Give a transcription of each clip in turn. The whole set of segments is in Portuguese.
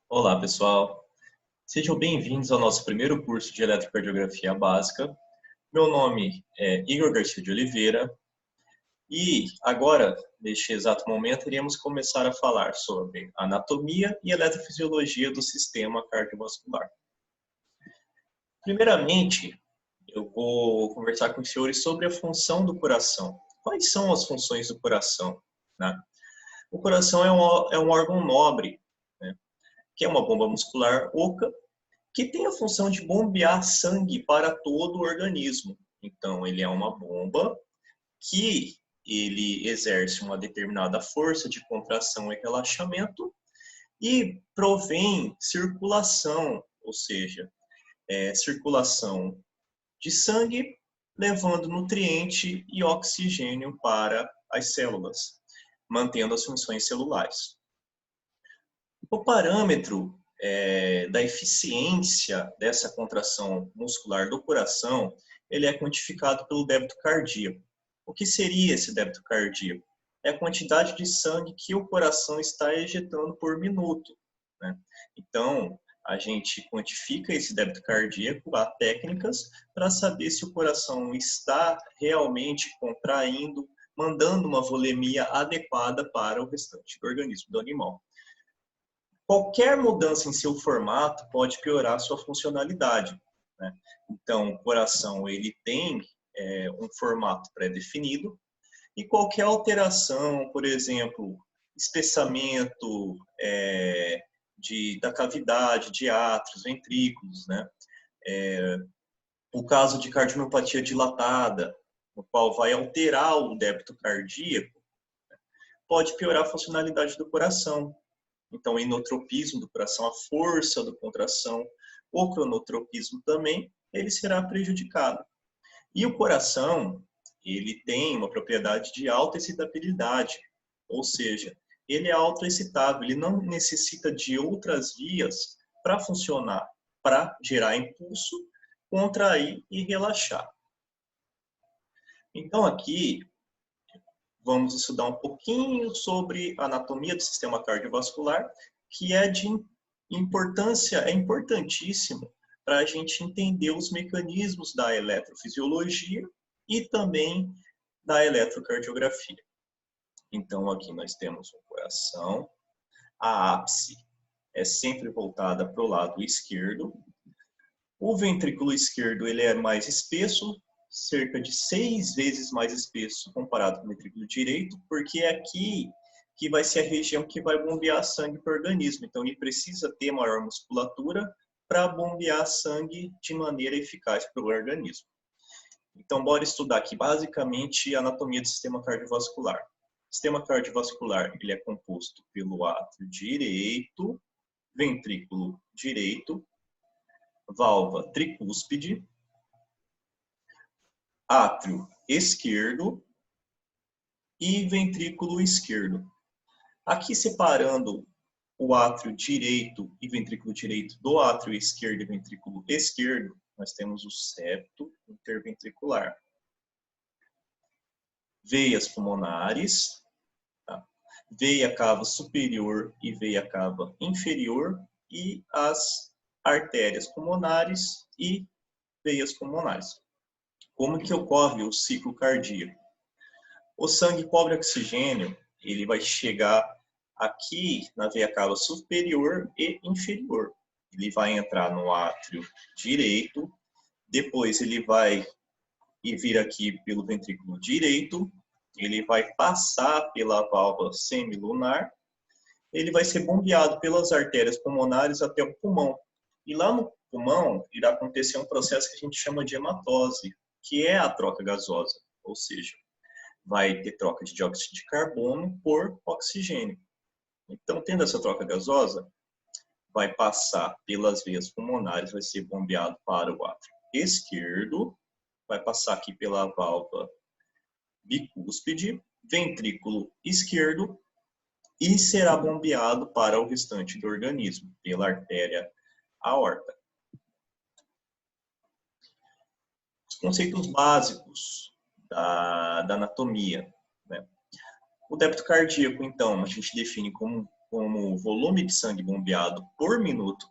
Olá, pessoal. Sejam bem-vindos ao nosso primeiro curso de Eletrocardiografia Básica. Meu nome é Igor Garcia de Oliveira e agora, neste exato momento, iremos começar a falar sobre anatomia e eletrofisiologia do sistema cardiovascular. Primeiramente, eu vou conversar com os senhores sobre a função do coração. Quais são as funções do coração, né? O coração é um órgão nobre, né, que é uma bomba muscular oca que tem a função de bombear sangue para todo o organismo. Então, ele é uma bomba que ele exerce uma determinada força de contração e relaxamento e provém circulação, ou seja, circulação de sangue, levando nutriente e oxigênio para as células, mantendo as funções celulares. O parâmetro da eficiência dessa contração muscular do coração, ele é quantificado pelo débito cardíaco. O que seria esse débito cardíaco? É a quantidade de sangue que o coração está ejetando por minuto, né? Então, a gente quantifica esse débito cardíaco, há técnicas para saber se o coração está realmente contraindo, mandando uma volemia adequada para o restante do organismo do animal. Qualquer mudança em seu formato pode piorar sua funcionalidade, né? Então, o coração ele tem um formato pré-definido e qualquer alteração, por exemplo, espessamento da cavidade de átrios, ventrículos, né? O caso de cardiomiopatia dilatada, no qual vai alterar o débito cardíaco, pode piorar a funcionalidade do coração. Então, o inotropismo do coração, a força da contração, o cronotropismo também, ele será prejudicado. E o coração, ele tem uma propriedade de alta excitabilidade, ou seja, ele é autoexcitável, ele não necessita de outras vias para funcionar, para gerar impulso, contrair e relaxar. Então, aqui, vamos estudar um pouquinho sobre a anatomia do sistema cardiovascular, que é de importância, é importantíssimo para a gente entender os mecanismos da eletrofisiologia e também da eletrocardiografia. Então, aqui nós temos o coração, a ápice é sempre voltada para o lado esquerdo, o ventrículo esquerdo ele é mais espesso, cerca de 6 vezes mais espesso comparado com o ventrículo direito, porque é aqui que vai ser a região que vai bombear sangue para o organismo. Então, ele precisa ter maior musculatura para bombear sangue de maneira eficaz para o organismo. Então, bora estudar aqui basicamente a anatomia do sistema cardiovascular. O sistema cardiovascular ele é composto pelo átrio direito, ventrículo direito, válvula tricúspide, átrio esquerdo e ventrículo esquerdo. Aqui separando o átrio direito e ventrículo direito do átrio esquerdo e ventrículo esquerdo, nós temos o septo interventricular. Veias pulmonares, tá? Veia cava superior e veia cava inferior e as artérias pulmonares e veias pulmonares. Como que ocorre o ciclo cardíaco? O sangue pobre oxigênio, ele vai chegar aqui na veia cava superior e inferior. Ele vai entrar no átrio direito, depois ele vai vir aqui pelo ventrículo direito, ele vai passar pela válvula semilunar, ele vai ser bombeado pelas artérias pulmonares até o pulmão. E lá no pulmão irá acontecer um processo que a gente chama de hematose, que é a troca gasosa, ou seja, vai ter troca de dióxido de carbono por oxigênio. Então, tendo essa troca gasosa, vai passar pelas veias pulmonares, vai ser bombeado para o átrio esquerdo, vai passar aqui pela válvula bicúspide, ventrículo esquerdo, e será bombeado para o restante do organismo, pela artéria aorta. Os conceitos básicos da anatomia, né? O débito cardíaco, então, a gente define como como o volume de sangue bombeado por minuto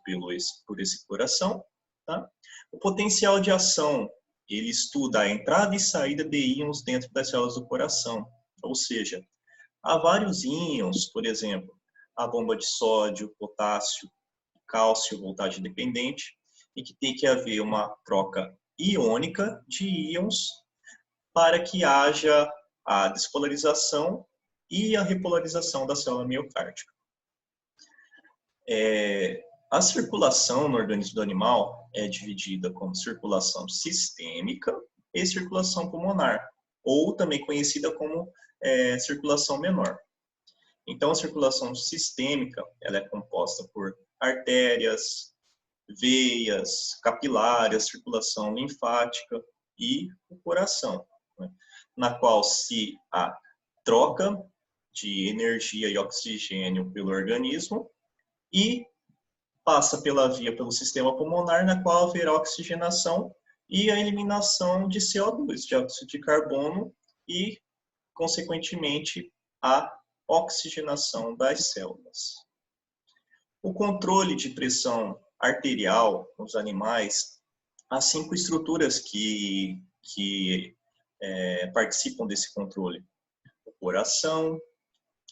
por esse coração. Tá? O potencial de ação, ele estuda a entrada e saída de íons dentro das células do coração. Ou seja, há vários íons, por exemplo, a bomba de sódio, potássio, cálcio, voltagem dependente, e que tem que haver uma troca iônica de íons para que haja a despolarização e a repolarização da célula miocárdica. A circulação no organismo do animal é dividida como circulação sistêmica e circulação pulmonar, ou também conhecida como circulação menor. Então, a circulação sistêmica ela é composta por artérias, veias, capilares, circulação linfática e o coração, né? Na qual se há troca de energia e oxigênio pelo organismo e passa pelo sistema pulmonar, na qual haverá oxigenação e a eliminação de CO2, dióxido de carbono e, consequentemente, a oxigenação das células. O controle de pressão arterial nos animais, há 5 estruturas que participam desse controle: o coração,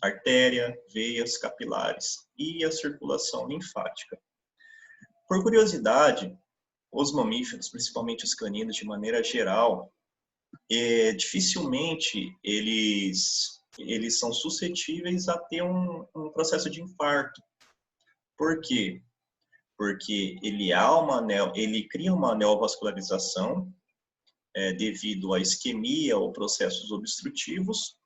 artéria, veias, capilares e a circulação linfática. Por curiosidade, os mamíferos, principalmente os caninos de maneira geral, dificilmente eles são suscetíveis a ter um processo de infarto. Por quê? Porque ele cria uma neovascularização devido à isquemia ou processos obstrutivos,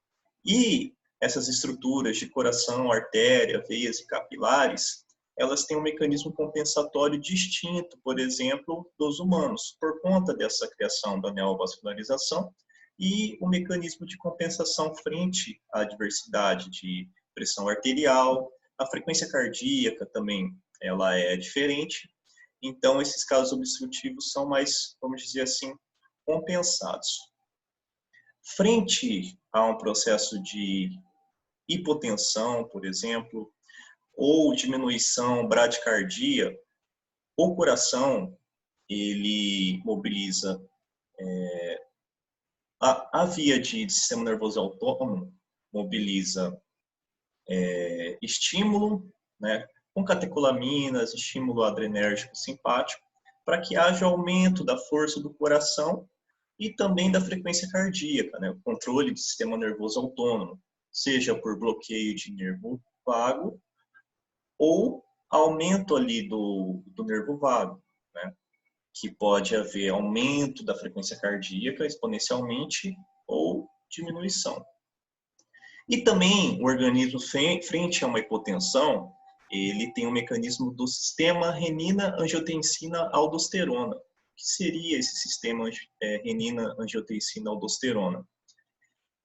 e essas estruturas de coração, artéria, veias e capilares, elas têm um mecanismo compensatório distinto, por exemplo, dos humanos, por conta dessa criação da neovascularização e o mecanismo de compensação frente à diversidade de pressão arterial, a frequência cardíaca também ela é diferente. Então, esses casos obstrutivos são mais, vamos dizer assim, compensados. Frente a um processo de hipotensão, por exemplo, ou diminuição bradicardia, o coração ele mobiliza a via de sistema nervoso autônomo, mobiliza estímulo, né, com catecolaminas, estímulo adrenérgico simpático, para que haja aumento da força do coração e também da frequência cardíaca, né, o controle do sistema nervoso autônomo, seja por bloqueio de nervo vago ou aumento ali do nervo vago, né, que pode haver aumento da frequência cardíaca exponencialmente ou diminuição. E também o organismo, frente a uma hipotensão, ele tem um mecanismo do sistema renina-angiotensina-aldosterona. O que seria esse sistema renina-angiotensina-aldosterona?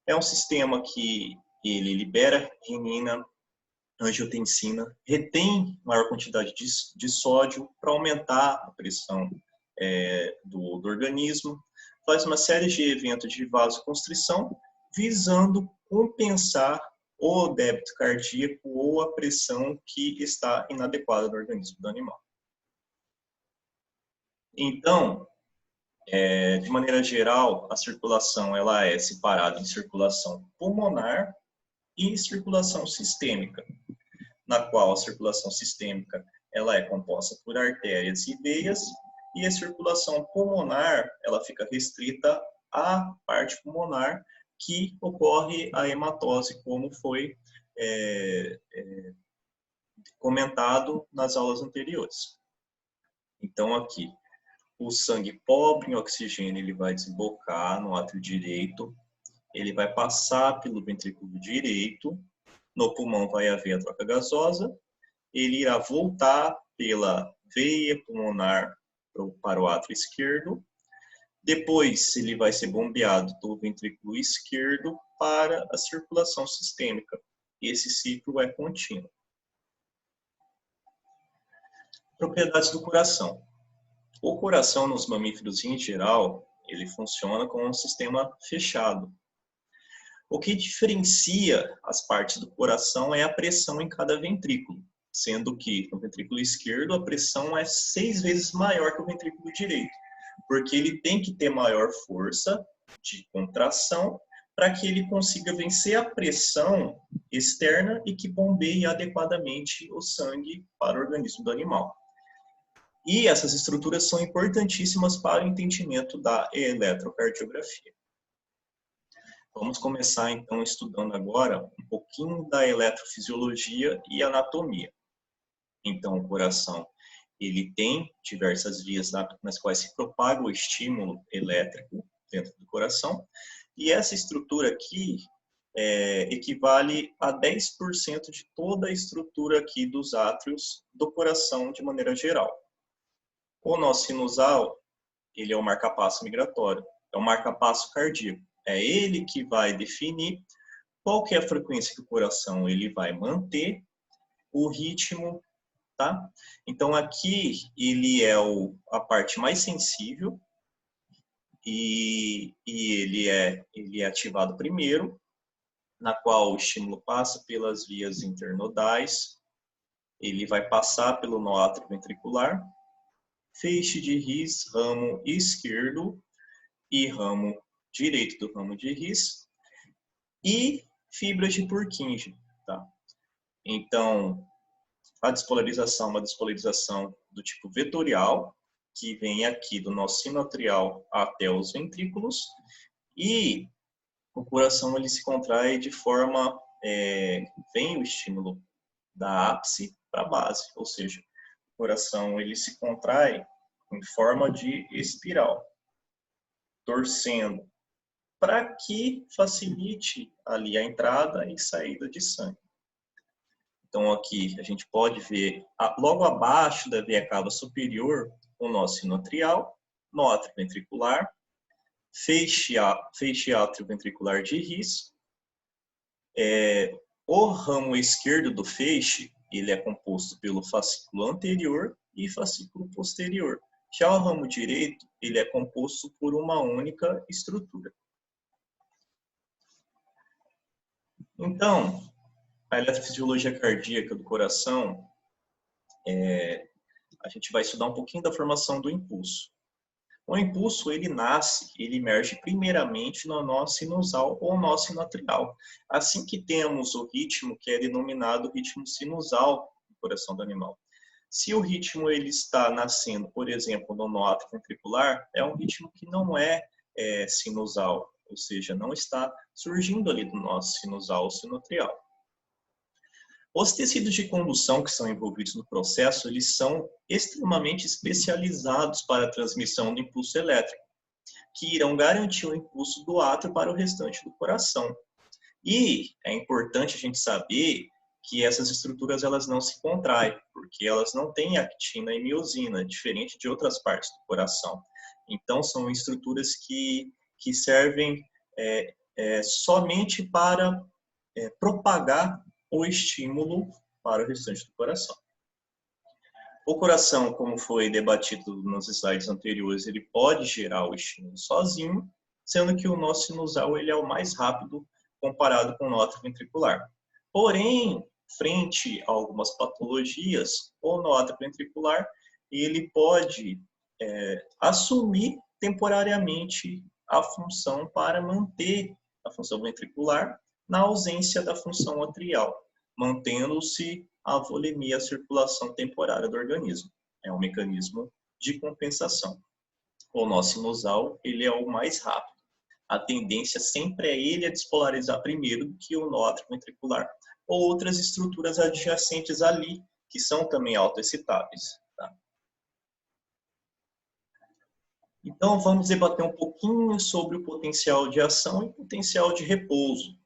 É um sistema que ele libera renina, angiotensina, retém maior quantidade de sódio para aumentar a pressão do organismo, faz uma série de eventos de vasoconstrição, visando compensar o débito cardíaco ou a pressão que está inadequada no organismo do animal. Então, de maneira geral, a circulação ela é separada em circulação pulmonar e circulação sistêmica, na qual a circulação sistêmica ela é composta por artérias e veias, e a circulação pulmonar ela fica restrita à parte pulmonar, que ocorre a hematose, como foi comentado nas aulas anteriores. Então, aqui, o sangue pobre em oxigênio ele vai desembocar no átrio direito, ele vai passar pelo ventrículo direito, no pulmão vai haver a troca gasosa, ele irá voltar pela veia pulmonar para o átrio esquerdo, depois ele vai ser bombeado do ventrículo esquerdo para a circulação sistêmica. Esse ciclo é contínuo. Propriedades do coração. O coração nos mamíferos em geral, ele funciona como um sistema fechado. O que diferencia as partes do coração é a pressão em cada ventrículo, sendo que no ventrículo esquerdo a pressão é 6 vezes maior que o ventrículo direito, porque ele tem que ter maior força de contração para que ele consiga vencer a pressão externa e que bombeie adequadamente o sangue para o organismo do animal. E essas estruturas são importantíssimas para o entendimento da eletrocardiografia. Vamos começar, então, estudando agora um pouquinho da eletrofisiologia e anatomia. Então, o coração, ele tem diversas vias nas quais se propaga o estímulo elétrico dentro do coração, e essa estrutura aqui equivale a 10% de toda a estrutura aqui dos átrios do coração de maneira geral. O nó sinusal, ele é o marcapasso migratório, é o marcapasso cardíaco. É ele que vai definir qual que é a frequência que o coração ele vai manter, o ritmo, tá? Então aqui ele é a parte mais sensível e ele é ativado primeiro, na qual o estímulo passa pelas vias internodais, ele vai passar pelo nó atrioventricular, feixe de His, ramo esquerdo e ramo direito do ramo de His, e fibras de Purkinje, tá? Então, a despolarização é uma despolarização do tipo vetorial, que vem aqui do nó sinoatrial até os ventrículos, e o coração ele se contrai de forma, vem o estímulo da ápice para a base, ou seja, o coração ele se contrai em forma de espiral, torcendo, para que facilite ali a entrada e saída de sangue. Então aqui a gente pode ver, logo abaixo da veia cava superior, o nó sinoatrial, nó atrioventricular, feixe atrioventricular de His. O ramo esquerdo do feixe, ele é composto pelo fascículo anterior e fascículo posterior. Já o ramo direito, ele é composto por uma única estrutura. Então, a eletrofisiologia cardíaca do coração, a gente vai estudar um pouquinho da formação do impulso. O impulso, ele emerge primeiramente no nó sinusal ou nó sinoatrial. Assim que temos o ritmo, que é denominado ritmo sinusal do coração do animal. Se o ritmo ele está nascendo, por exemplo, no nó atrioventricular, é um ritmo que não é sinusal, ou seja, não está surgindo ali do nó sinusal ou sinoatrial. Os tecidos de condução que são envolvidos no processo, eles são extremamente especializados para a transmissão do impulso elétrico, que irão garantir o impulso do átrio para o restante do coração. E é importante a gente saber que essas estruturas elas não se contraem, porque elas não têm actina e miosina, diferente de outras partes do coração. Então, são estruturas que servem somente para propagar o estímulo para o restante do coração. O coração, como foi debatido nos slides anteriores, ele pode gerar o estímulo sozinho, sendo que o nó sinusal ele é o mais rápido comparado com o nó atrioventricular. Porém, frente a algumas patologias, o nó atrioventricular ele pode assumir temporariamente a função para manter a função ventricular na ausência da função atrial, mantendo-se a volemia, a circulação temporária do organismo. É um mecanismo de compensação. O nó sinusal, ele é o mais rápido. A tendência sempre é ele a despolarizar primeiro do que o nó atrioventricular ou outras estruturas adjacentes ali, que são também autoexcitáveis. Tá? Então, vamos debater um pouquinho sobre o potencial de ação e o potencial de repouso.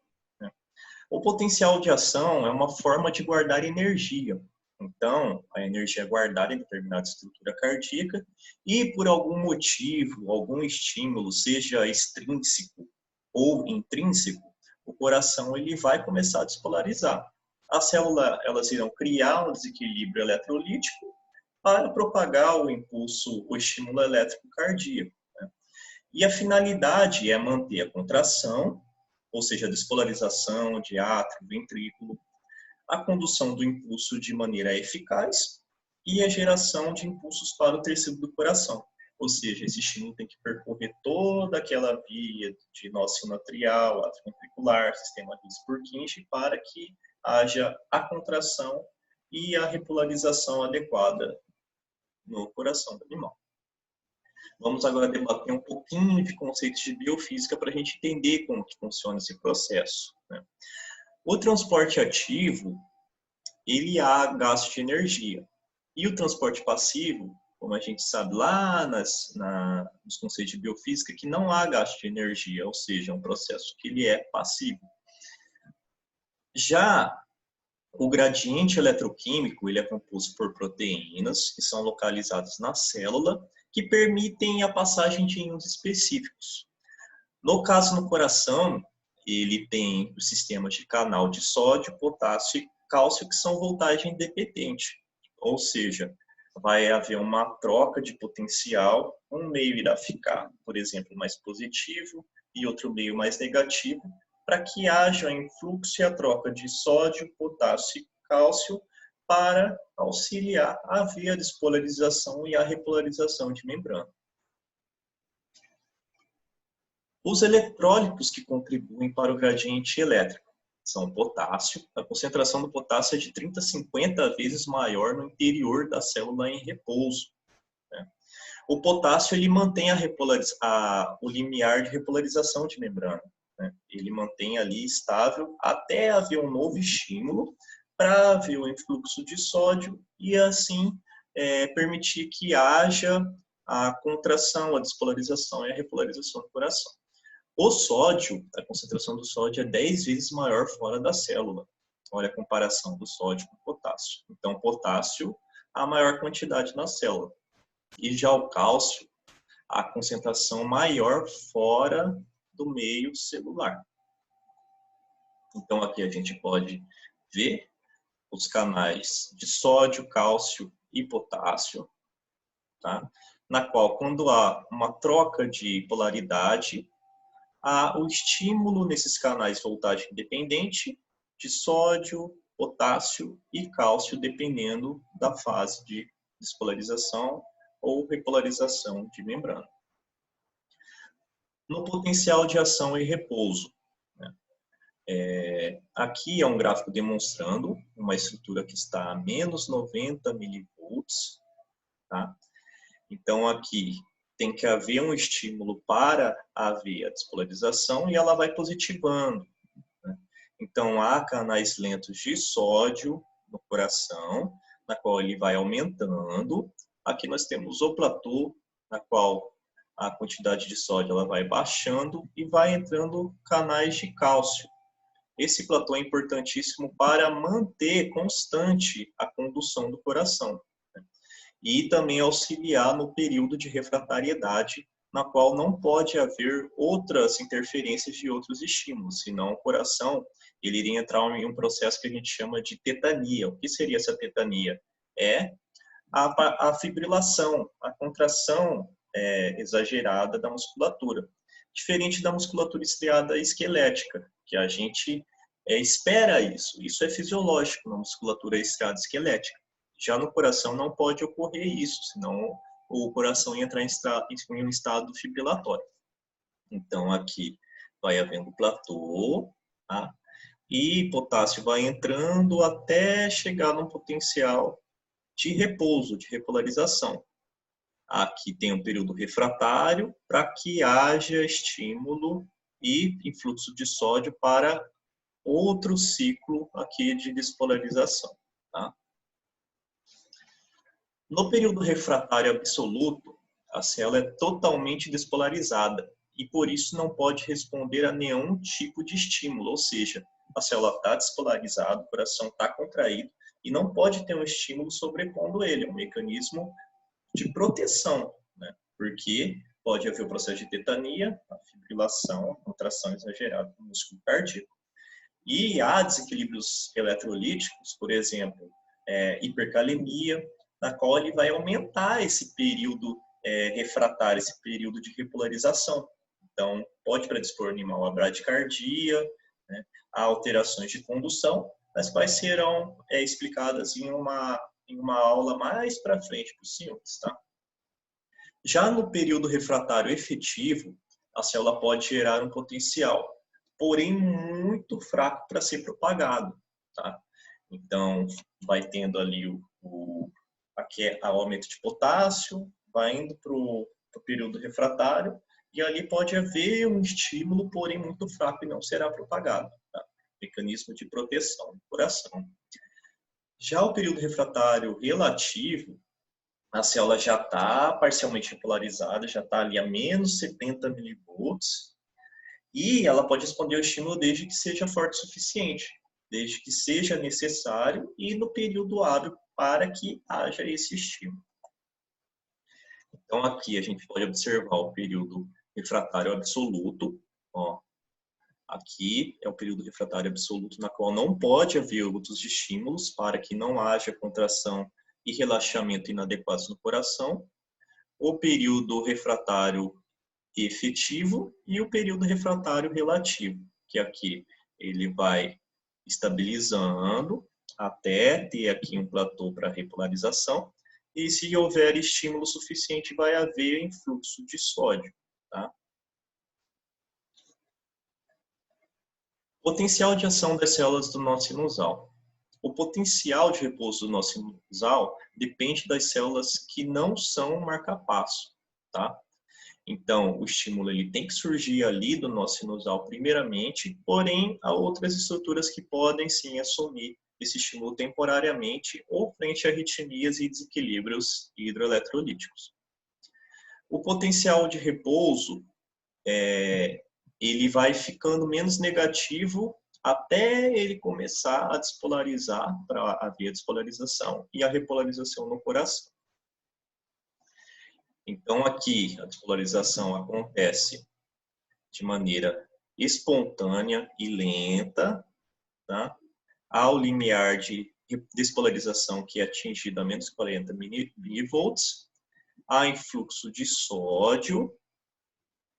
O potencial de ação é uma forma de guardar energia. Então, a energia é guardada em determinada estrutura cardíaca e, por algum motivo, algum estímulo, seja extrínseco ou intrínseco, o coração ele vai começar a despolarizar. As células elas irão criar um desequilíbrio eletrolítico para propagar o impulso, o estímulo elétrico cardíaco. Né? E a finalidade é manter a contração ou seja, a despolarização de átrio, ventrículo, a condução do impulso de maneira eficaz e a geração de impulsos para o tecido do coração. Ou seja, esse estímulo tem que percorrer toda aquela via de nó sinoatrial, átrio ventricular, sistema His-Purkinje, para que haja a contração e a repolarização adequada no coração do animal. Vamos agora debater um pouquinho de conceitos de biofísica para a gente entender como que funciona esse processo, né? O transporte ativo, ele há gasto de energia. E o transporte passivo, como a gente sabe lá nos conceitos de biofísica, que não há gasto de energia, ou seja, é um processo que ele é passivo. Já o gradiente eletroquímico, ele é composto por proteínas que são localizadas na célula, que permitem a passagem de íons específicos. No caso, no coração, ele tem os sistemas de canal de sódio, potássio e cálcio, que são voltagem independente. Ou seja, vai haver uma troca de potencial, um meio irá ficar, por exemplo, mais positivo e outro meio mais negativo, para que haja influxo e a troca de sódio, potássio e cálcio para auxiliar a haver a despolarização e a repolarização de membrana. Os eletrólitos que contribuem para o gradiente elétrico são o potássio. A concentração do potássio é de 30 a 50 vezes maior no interior da célula em repouso, né? O potássio ele mantém o limiar de repolarização de membrana, né? Ele mantém ali estável até haver um novo estímulo para haver o influxo de sódio e assim permitir que haja a contração, a despolarização e a repolarização do coração. O sódio, a concentração do sódio é 10 vezes maior fora da célula. Olha a comparação do sódio com o potássio. Então, potássio, a maior quantidade na célula. E já o cálcio, a concentração maior fora do meio celular. Então, aqui a gente pode ver os canais de sódio, cálcio e potássio, tá? Na qual, quando há uma troca de polaridade, há o estímulo nesses canais voltagem independente de sódio, potássio e cálcio, dependendo da fase de despolarização ou repolarização de membrana. No potencial de ação e repouso, né? Aqui é um gráfico demonstrando uma estrutura que está a menos 90 milivolts, tá? Então, aqui tem que haver um estímulo para haver a despolarização e ela vai positivando, né? Então, há canais lentos de sódio no coração, na qual ele vai aumentando. Aqui nós temos o platô, na qual a quantidade de sódio ela vai baixando e vai entrando canais de cálcio. Esse platô é importantíssimo para manter constante a condução do coração, né? E também auxiliar no período de refratariedade, na qual não pode haver outras interferências de outros estímulos, senão o coração ele iria entrar em um processo que a gente chama de tetania. O que seria essa tetania? É a fibrilação, a contração exagerada da musculatura. Diferente da musculatura estriada esquelética, que a gente espera isso. Isso é fisiológico na musculatura estriada esquelética. Já no coração não pode ocorrer isso, senão o coração entra em um estado fibrilatório. Então, aqui vai havendo platô, tá? E potássio vai entrando até chegar num potencial de repouso, de repolarização. Aqui tem um período refratário para que haja estímulo e influxo de sódio para outro ciclo aqui de despolarização, tá? No período refratário absoluto, a célula é totalmente despolarizada e por isso não pode responder a nenhum tipo de estímulo, ou seja, a célula está despolarizada, o coração está contraído e não pode ter um estímulo sobrepondo ele, é um mecanismo de proteção, né? Porque pode haver o processo de tetania, a fibrilação, a contração exagerada do músculo cardíaco. E há desequilíbrios eletrolíticos, por exemplo, hipercalemia, na qual ele vai aumentar esse período refratário, esse período de repolarização. Então, pode predispor o animal à bradicardia, né, a alterações de condução, as quais serão explicadas em uma aula mais para frente para os senhores, tá? Já no período refratário efetivo, a célula pode gerar um potencial, porém muito fraco para ser propagado, tá? Então, vai tendo ali aqui é o aumento de potássio, vai indo para o período refratário, e ali pode haver um estímulo, porém muito fraco e não será propagado. Tá? Mecanismo de proteção do coração. Já o período refratário relativo, a célula já está parcialmente repolarizada, já está ali a menos 70 milivolts, e ela pode responder ao estímulo desde que seja forte o suficiente, desde que seja necessário e no período hábil para que haja esse estímulo. Então, aqui a gente pode observar o período refratário absoluto. Ó, aqui é o período refratário absoluto, na qual não pode haver outros estímulos para que não haja contração e relaxamento inadequados no coração. O período refratário efetivo e o período refratário relativo, que aqui ele vai estabilizando até ter aqui um platô para repolarização, e se houver estímulo suficiente, vai haver influxo de sódio. Tá? Potencial de ação das células do nó sinusal. O potencial de repouso do nó sinusal depende das células que não são marca-passo. Tá? Então, o estímulo ele tem que surgir ali do nó sinusal primeiramente, porém, há outras estruturas que podem sim assumir esse estímulo temporariamente ou frente a arritmias e desequilíbrios hidroeletrolíticos. O potencial de repouso, ele vai ficando menos negativo até ele começar a despolarizar, para haver a despolarização e a repolarização no coração. Então, aqui, a despolarização acontece de maneira espontânea e lenta, tá? Ao limiar de despolarização que é atingido a menos 40 milivolts, há influxo de sódio,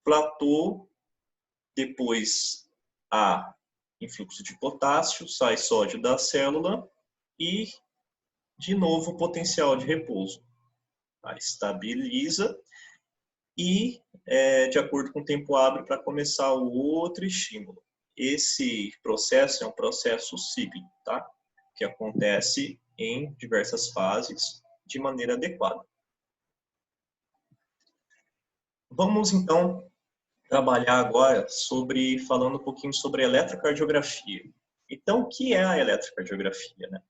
platô, depois há influxo de potássio, sai sódio da célula e, de novo, potencial de repouso. Tá? Estabiliza e, de acordo com o tempo hábil, para começar o outro estímulo. Esse processo é um processo cíclico, tá? Que acontece em diversas fases de maneira adequada. Vamos, então, trabalhar agora falando um pouquinho sobre a eletrocardiografia. Então, o que é a eletrocardiografia? Né?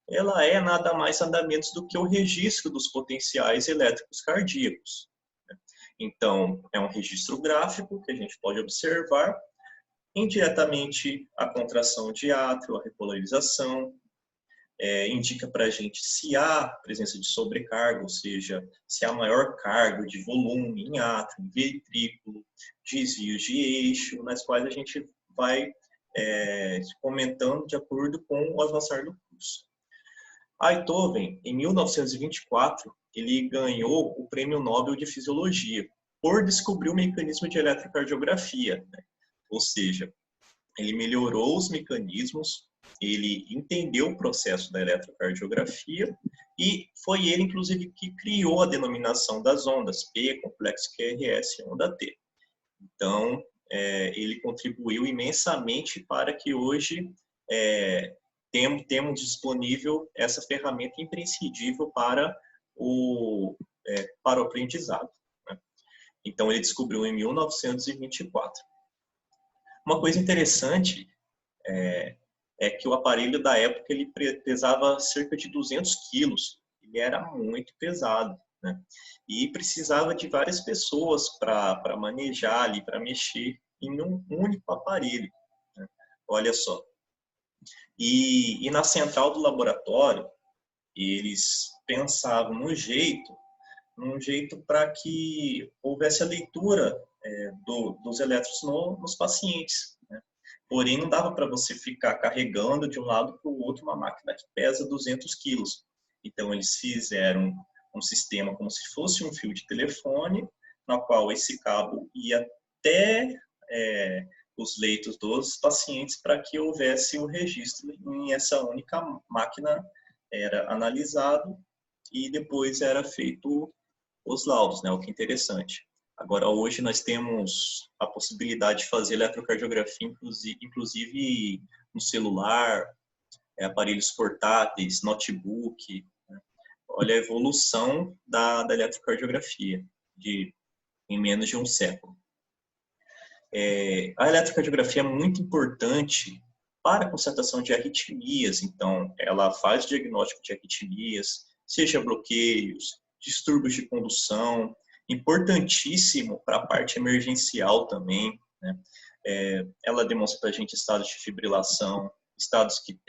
Ela é nada mais nada menos do que o registro dos potenciais elétricos cardíacos. Então, é um registro gráfico que a gente pode observar indiretamente a contração de átrio, a repolarização, indica para a gente se há presença de sobrecarga, ou seja, se há maior carga de volume em átrio, em ventrículo, desvios de eixo, nas quais a gente vai comentando de acordo com o avançar do curso. Einthoven, em 1924, ele ganhou o Prêmio Nobel de Fisiologia por descobrir o mecanismo de eletrocardiografia, né? Ou seja, ele melhorou os mecanismos, ele entendeu o processo da eletrocardiografia e foi ele, inclusive, que criou a denominação das ondas, P, complexo QRS, onda T. Então, ele contribuiu imensamente para que hoje temos disponível essa ferramenta imprescindível para o aprendizado. Né? Então, ele descobriu em 1924. Uma coisa interessante é que o aparelho da época ele pesava cerca de 200 quilos. Ele era muito pesado, né? E precisava de várias pessoas para manejar ali, para mexer em um único aparelho. Né? Olha só. E na central do laboratório, eles pensavam num jeito para que houvesse a leitura dos elétrons nos pacientes. Né? Porém, não dava para você ficar carregando de um lado para o outro uma máquina que pesa 200 quilos. Então, eles fizeram um sistema como se fosse um fio de telefone, no qual esse cabo ia até os leitos dos pacientes para que houvesse o registro em essa única máquina, era analisado e depois era feito os laudos, né? O que é interessante. Agora, hoje nós temos a possibilidade de fazer eletrocardiografia, inclusive no celular, aparelhos portáteis, notebook, né? Olha a evolução da eletrocardiografia em menos de um século. A eletrocardiografia é muito importante para a constatação de arritmias, então ela faz o diagnóstico de arritmias, seja bloqueios, distúrbios de condução, importantíssimo para a parte emergencial também, né? Ela demonstra para a gente estados de fibrilação, estados que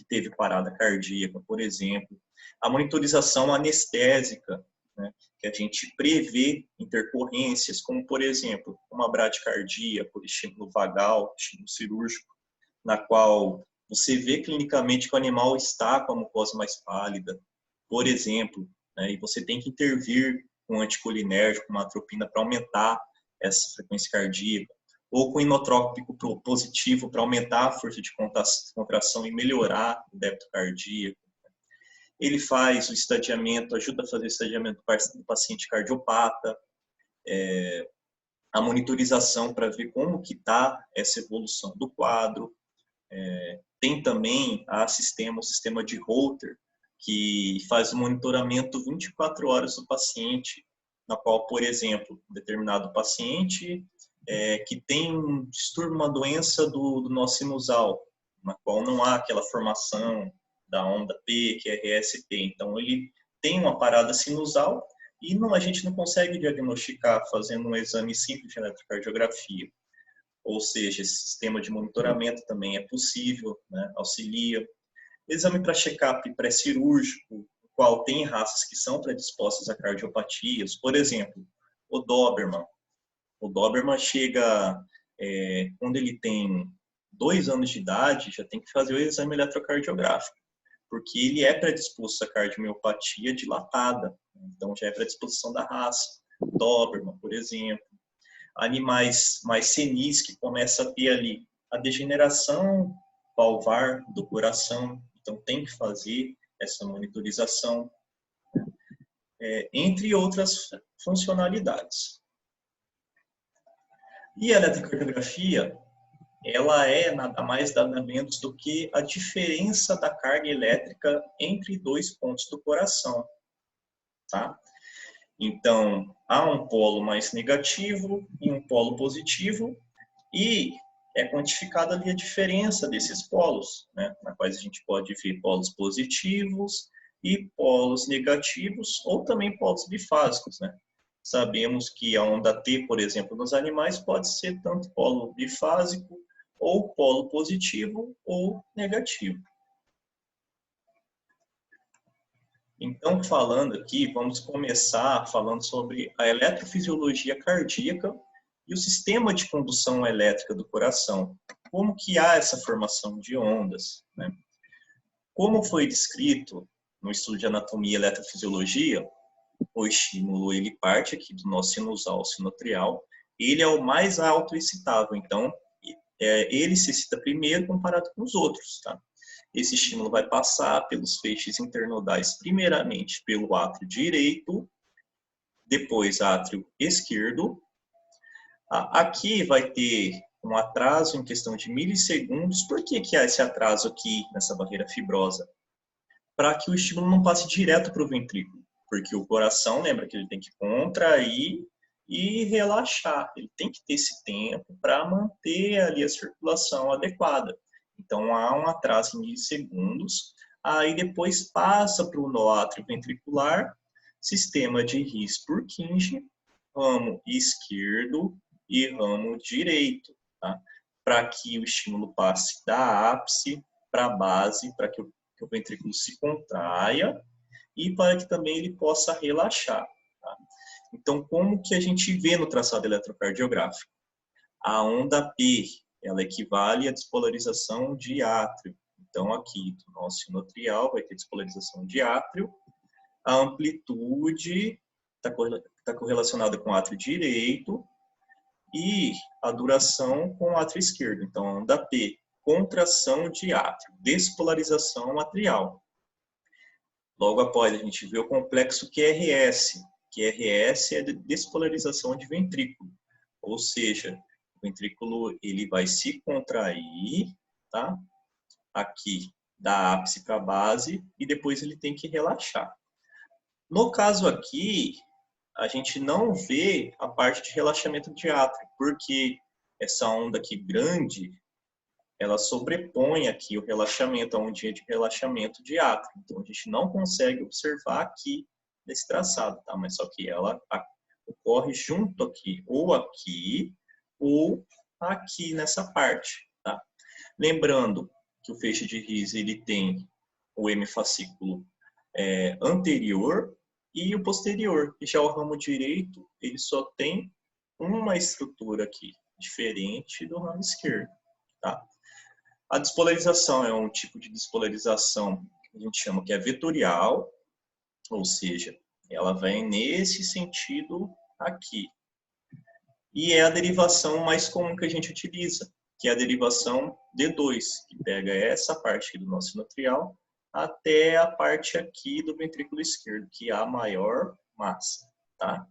teve parada cardíaca, por exemplo. A monitorização anestésica, né, que a gente prevê intercorrências, como, por exemplo, uma bradicardia por estímulo vagal, estímulo cirúrgico, na qual você vê clinicamente que o animal está com a mucosa mais pálida, por exemplo, né, e você tem que intervir com anticolinérgico, com uma atropina, para aumentar essa frequência cardíaca, ou com inotrópico positivo para aumentar a força de contração e melhorar o débito cardíaco. Ele faz o estadiamento, ajuda a fazer o estadiamento do paciente cardiopata, a monitorização para ver como que está essa evolução do quadro. Tem também o sistema de Holter, que faz o monitoramento 24 horas do paciente, na qual, por exemplo, um determinado paciente que tem um distúrbio, uma doença do nó sinusal, na qual não há aquela formação da onda P, que é RST. Então, ele tem uma parada sinusal e a gente não consegue diagnosticar fazendo um exame simples de eletrocardiografia. Ou seja, esse sistema de monitoramento também é possível, né? Auxilia. Exame para check-up pré-cirúrgico, o qual tem raças que são predispostas a cardiopatias. Por exemplo, o Doberman. O Doberman chega, quando ele tem 2 anos de idade, já tem que fazer o exame eletrocardiográfico, porque ele é predisposto a cardiomiopatia dilatada, então já é predisposição da raça. Doberman, por exemplo. Animais mais senis que começam a ter ali a degeneração valvar do coração, então tem que fazer essa monitorização, entre outras funcionalidades. E a eletrocardiografia, ela é nada mais nada menos do que a diferença da carga elétrica entre 2 pontos do coração, tá? Então, há um polo mais negativo e um polo positivo, e é quantificada ali a diferença desses polos, né? Na quais a gente pode ver polos positivos e polos negativos, ou também polos bifásicos, né? Sabemos que a onda T, por exemplo, nos animais pode ser tanto polo bifásico, ou polo positivo ou negativo. Então, falando aqui, vamos começar falando sobre a eletrofisiologia cardíaca e o sistema de condução elétrica do coração. Como que há essa formação de ondas, né? Como foi descrito no estudo de anatomia e eletrofisiologia, o estímulo ele parte aqui do nó sinusal sinoatrial, ele é o mais alto excitável, então ele se excita primeiro comparado com os outros, tá? Esse estímulo vai passar pelos feixes internodais, primeiramente pelo átrio direito, depois átrio esquerdo. Aqui vai ter um atraso em questão de milissegundos. Por que há esse atraso aqui nessa barreira fibrosa? Para que o estímulo não passe direto para o ventrículo, porque o coração, lembra que ele tem que contrair e relaxar. Ele tem que ter esse tempo para manter ali a circulação adequada. Então, há um atraso em milissegundos, aí depois passa para o nó átrio ventricular, sistema de His-Purkinje, ramo esquerdo e ramo direito, tá? Para que o estímulo passe da ápice para a base, para que o ventrículo se contraia e para que também ele possa relaxar, tá? Então, como que a gente vê no traçado eletrocardiográfico? A onda P, ela equivale à despolarização de átrio. Então, aqui, do nó sinoatrial, vai ter despolarização de átrio. A amplitude está correlacionada com o átrio direito. e a duração com o átrio esquerdo. Então, onda P, contração de átrio, despolarização atrial. Logo após, a gente vê o complexo QRS. QRS é de despolarização de ventrículo, ou seja, o ventrículo ele vai se contrair, tá? Aqui, da ápice para a base, e depois ele tem que relaxar. No caso aqui, a gente não vê a parte de relaxamento de átrio, porque essa onda aqui grande, ela sobrepõe aqui o relaxamento, a ondinha de relaxamento de átrio. Então, a gente não consegue observar aqui nesse traçado, tá? Mas só que ela ocorre junto aqui, ou aqui nessa parte, tá? Lembrando que o feixe de Rhys, ele tem o hemifascículo anterior e o posterior. E já o ramo direito, ele só tem uma estrutura aqui, diferente do ramo esquerdo, tá? A despolarização é um tipo de despolarização que a gente chama que é vetorial, ou seja, ela vem nesse sentido aqui. E é a derivação mais comum que a gente utiliza, que é a derivação D2, que pega essa parte aqui do nosso sinoatrial até a parte aqui do ventrículo esquerdo, que é a maior massa, tá?